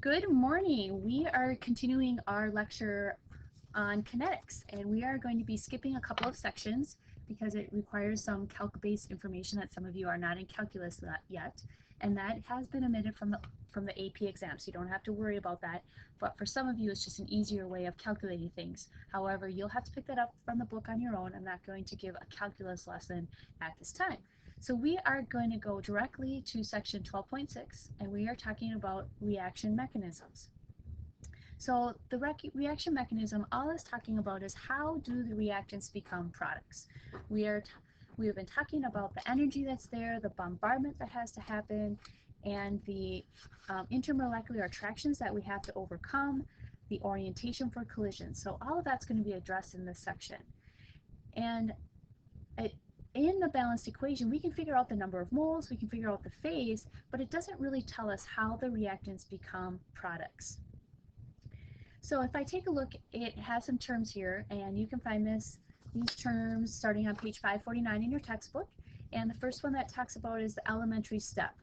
Good morning. We are continuing our lecture on kinetics, and we are going to be skipping a couple of sections because it requires some calc-based information that some of you are not in calculus yet, and that has been omitted from the AP exam, so you don't have to worry about that. But for some of you, it's just an easier way of calculating things. However, you'll have to pick that up from the book on your own. I'm not going to give a calculus lesson at this time. So we are going to go directly to section 12.6, and we are talking about reaction mechanisms. So the reaction mechanism, all it's talking about is how do the reactants become products. We have been talking about the energy that's there, the bombardment that has to happen, and the intermolecular attractions that we have to overcome, the orientation for collisions. So all of that's going to be addressed in this section. And in the balanced equation, we can figure out the number of moles, we can figure out the phase, but it doesn't really tell us how the reactants become products. So if I take a look, it has some terms here, and you can find these terms starting on page 549 in your textbook. And the first one that talks about is the elementary step.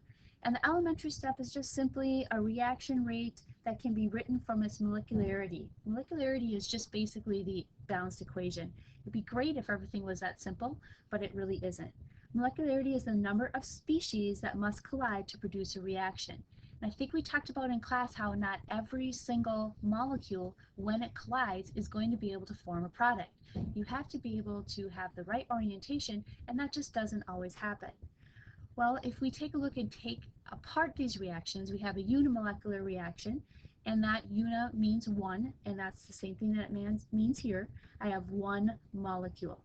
And the elementary step is just simply a reaction rate that can be written from its molecularity. Molecularity is just basically the balanced equation. It'd be great if everything was that simple, but it really isn't. Molecularity is the number of species that must collide to produce a reaction. And I think we talked about in class how not every single molecule, when it collides, is going to be able to form a product. You have to be able to have the right orientation, and that just doesn't always happen. Well, if we take a look and take apart these reactions, we have a unimolecular reaction, and that uni means one, and that's the same thing that it means here. I have one molecule.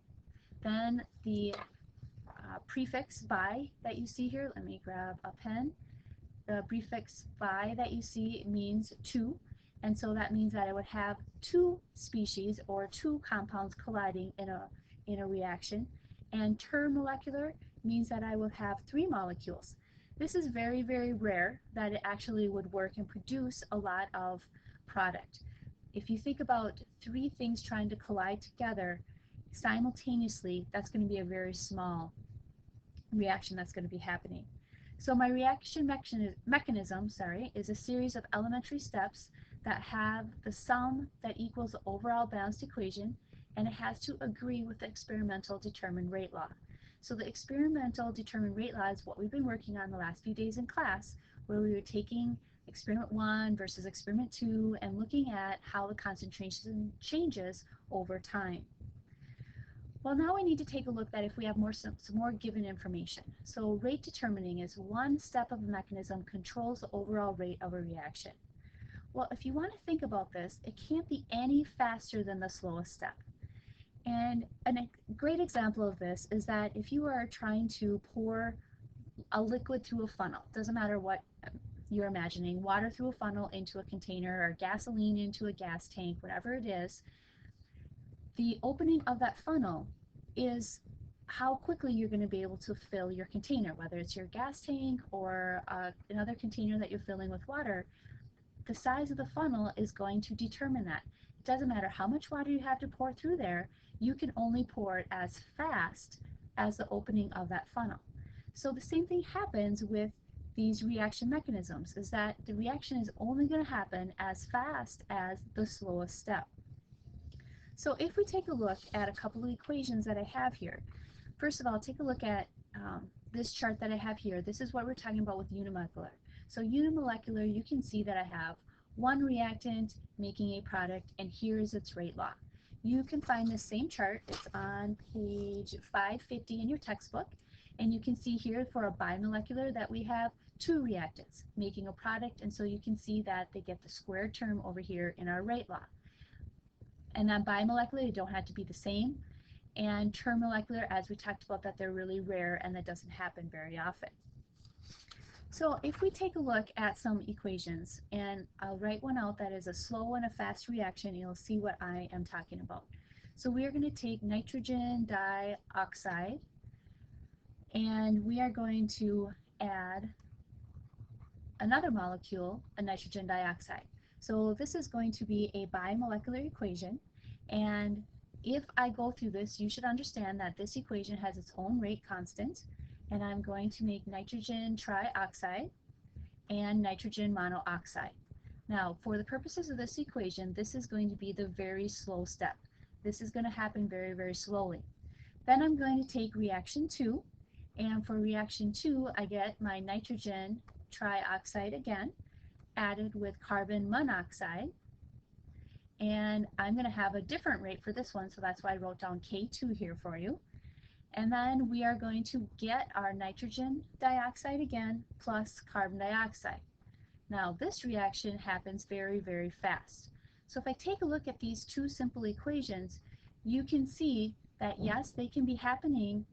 Then the prefix bi that you see here, let me grab a pen. The prefix bi that you see means two, and so that means that I would have two species or two compounds colliding in a reaction. And termolecular means that I will have three molecules. This is very, very rare that it actually would work and produce a lot of product. If you think about three things trying to collide together simultaneously, that's going to be a very small reaction that's going to be happening. So my reaction mechanism is a series of elementary steps that have the sum that equals the overall balanced equation, and it has to agree with the experimental determined rate law. So the experimental determined rate law is what we've been working on the last few days in class, where we were taking experiment 1 versus experiment 2 and looking at how the concentration changes over time. Well, now we need to take a look at if we have some more given information. So rate determining is one step of the mechanism controls the overall rate of a reaction. Well, if you want to think about this, it can't be any faster than the slowest step. And a great example of this is that if you are trying to pour a liquid through a funnel, doesn't matter what you're imagining, water through a funnel into a container or gasoline into a gas tank, whatever it is, the opening of that funnel is how quickly you're going to be able to fill your container, whether it's your gas tank or another container that you're filling with water. The size of the funnel is going to determine that. It doesn't matter how much water you have to pour through there, you can only pour it as fast as the opening of that funnel. So the same thing happens with these reaction mechanisms, is that the reaction is only going to happen as fast as the slowest step. So if we take a look at a couple of equations that I have here, first of all, take a look at this chart that I have here. This is what we're talking about with unimolecular. So unimolecular, you can see that I have one reactant making a product, and here is its rate law. You can find the same chart. It's on page 550 in your textbook, and you can see here for a bimolecular that we have two reactants making a product, and so you can see that they get the square term over here in our rate law. And then bimolecular, they don't have to be the same. And termolecular, as we talked about, that they're really rare and that doesn't happen very often. So if we take a look at some equations, and I'll write one out that is a slow and a fast reaction, and you'll see what I am talking about. So we are going to take nitrogen dioxide, and we are going to add another molecule, a nitrogen dioxide. So this is going to be a bimolecular equation, and if I go through this, you should understand that this equation has its own rate constant, and I'm going to make nitrogen trioxide and nitrogen monoxide. Now, for the purposes of this equation, this is going to be the very slow step. This is going to happen very, very slowly. Then I'm going to take reaction 2, and for reaction 2, I get my nitrogen trioxide again, added with carbon monoxide, and I'm going to have a different rate for this one, so that's why I wrote down K2 here for you. And then we are going to get our nitrogen dioxide again plus carbon dioxide. Now this reaction happens very, very fast. So if I take a look at these two simple equations, you can see that yes, they can be happening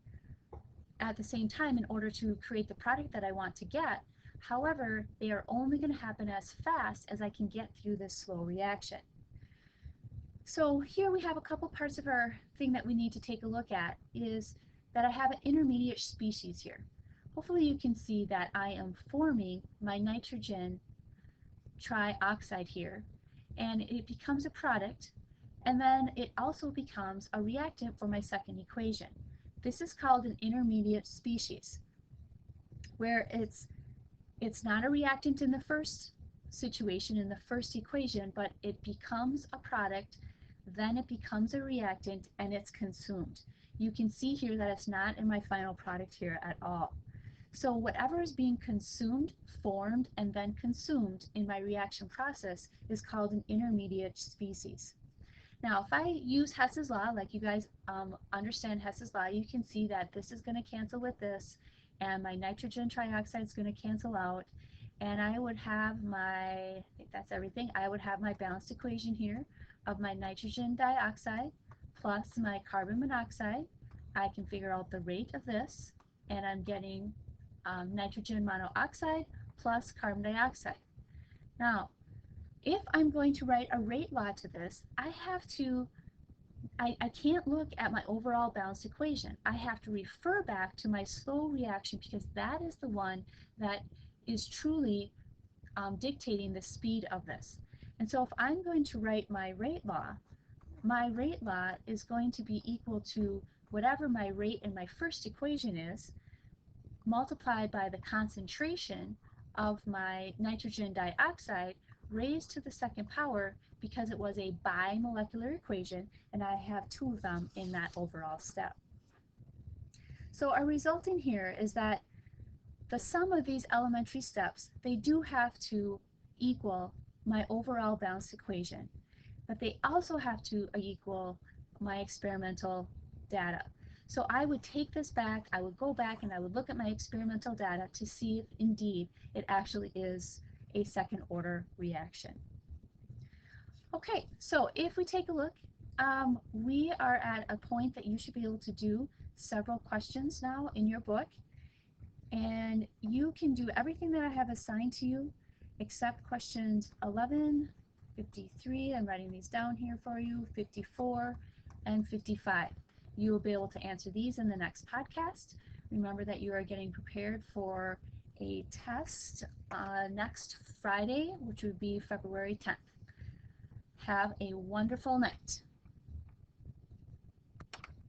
at the same time in order to create the product that I want to get. However, they are only going to happen as fast as I can get through this slow reaction. So here we have a couple parts of our thing that we need to take a look at is that I have an intermediate species here. Hopefully you can see that I am forming my nitrogen trioxide here, and it becomes a product, and then it also becomes a reactant for my second equation. This is called an intermediate species, where it's not a reactant in the first situation, in the first equation, but it becomes a product, then it becomes a reactant, and it's consumed. You can see here that it's not in my final product here at all. So whatever is being consumed, formed, and then consumed in my reaction process is called an intermediate species. Now, if I use Hess's law, like you guys understand Hess's law, you can see that this is going to cancel with this, and my nitrogen trioxide is going to cancel out, and I would have my, I think that's everything, I would have my balanced equation here of my nitrogen dioxide plus my carbon monoxide. I can figure out the rate of this, and I'm getting nitrogen monoxide plus carbon dioxide. Now, if I'm going to write a rate law to this, I can't look at my overall balanced equation. I have to refer back to my slow reaction because that is the one that is truly dictating the speed of this. And so if I'm going to write my rate law is going to be equal to whatever my rate in my first equation is, multiplied by the concentration of my nitrogen dioxide raised to the second power, because it was a bimolecular equation and I have two of them in that overall step. So our result in here is that the sum of these elementary steps, they do have to equal my overall balanced equation, but they also have to equal my experimental data. So I would take this back, I would go back and I would look at my experimental data to see if indeed it actually is a second order reaction. Okay, so if we take a look, we are at a point that you should be able to do several questions now in your book, and you can do everything that I have assigned to you except questions 11, 53, I'm writing these down here for you, 54, and 55. You will be able to answer these in the next podcast. Remember that you are getting prepared for a test next Friday, which would be February 10th. Have a wonderful night.